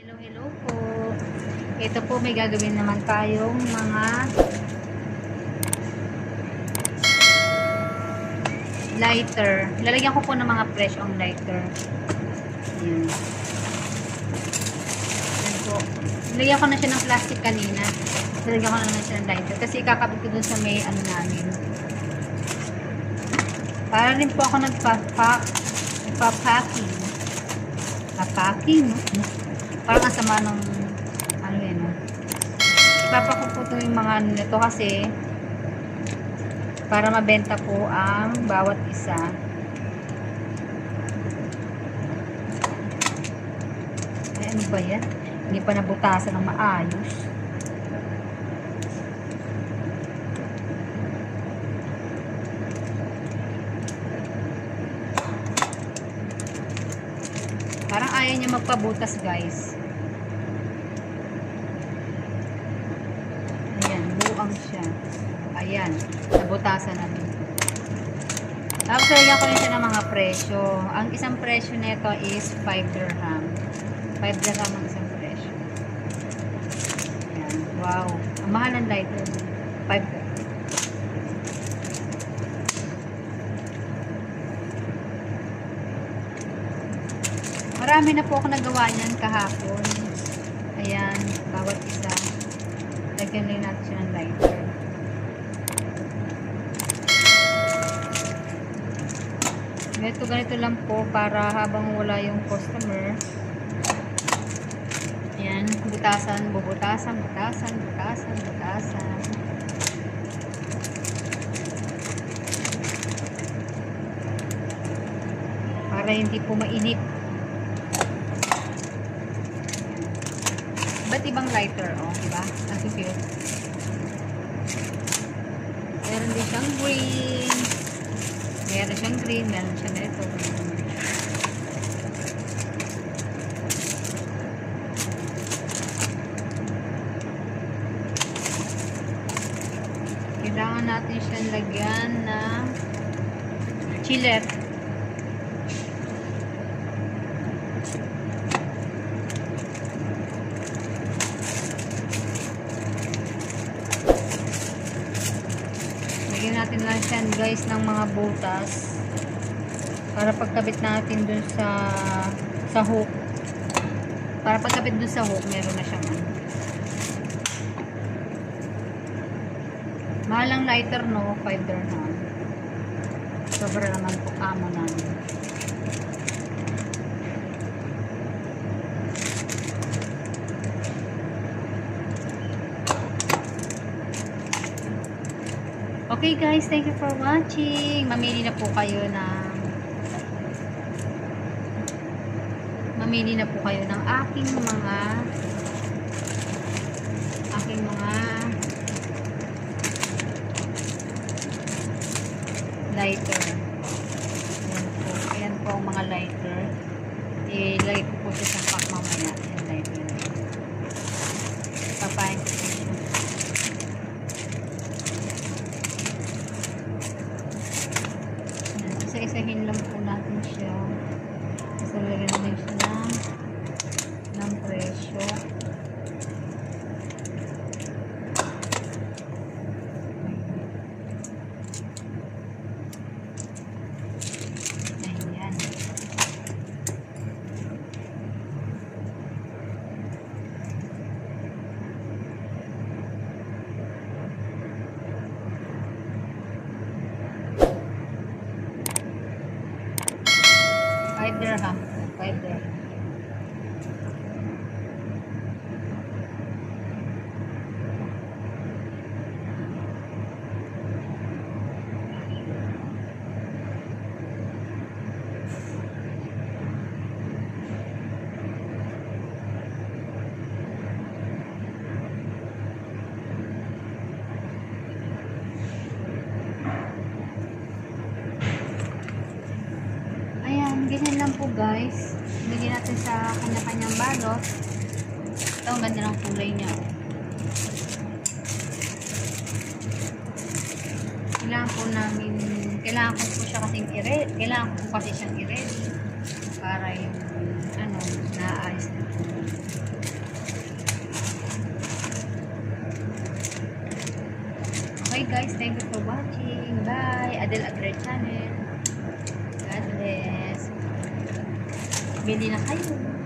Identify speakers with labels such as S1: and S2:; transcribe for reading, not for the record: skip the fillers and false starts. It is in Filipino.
S1: Hello, hello po. Ito po may gagawin naman tayong mga lighter. Lalagyan ko po ng mga fresh on lighter. Ayan. Ayan po. Lalagyan ko na siya ng plastic kanina. Lalagyan ko na siya ng lighter. Kasi ikakabit ko dun sa may ano namin. Para rin po ako nagpa-packing. Pa-packing, no? Parang ang sama ng ano yan, no? Ipapako po ito yung mga ano nito kasi para mabenta po ang bawat isa. Ay, ano ba yan? Hindi pa nabutasan ng maayos. Parang ayaw niya magpabutas, guys. Ayan, buang siya. Ayan, nabutasan na dito. Tapos lagyan ko rin siya ng mga presyo. Ang isang presyo nito is 5 dirham. 5 dirham ang isang presyo. Ayan, wow. Ang mahal ng lighter. 5 dirham. Marami na po ako nagawa niyan kahapon. Ayan, bawat isa. Lagyan rin natin siya ng lighter. Ganito lang po para habang wala yung customer. Ayan, butasan. Para hindi po mainip. Ba't ibang lighter, oh, diba? Ang cute. Meron din siyang green. Meron siyang green. Meron siya nito. Kailangan natin siyang lagyan ng chiller. Lagyan natin lang siya, guys, ng mga butas para pagkabit natin dun sa hook. Para pagkabit dun sa hook, meron na siyang ano. Mahal ang lighter, no? 5 dirham. Sobra naman po kamo namin. Okay guys, thank you for watching. Mamili na po kayo ng aking mga lighter. Ayan po ang mga lighter. I-lagay ko po siya sa pack mamaya. Ayan, lighter. Papain ko po siya. Isa-isahin lang po natin siya. Kasi lagyan natin siya ng presyo. Ayan. $5 dirham. $5 dirham. Ganyan lang po, guys. Lagyan natin sa kanya-kanyang balot. Ito, ang ganda ng kulay niya. Kailangan ko po siya kasing i-ready. Kailangan ko po kasi siyang i-ready para yung ano, naayos na po. Okay guys, thank you for watching. Bye! Adel Agre Channel. God bless. Bili na kayo.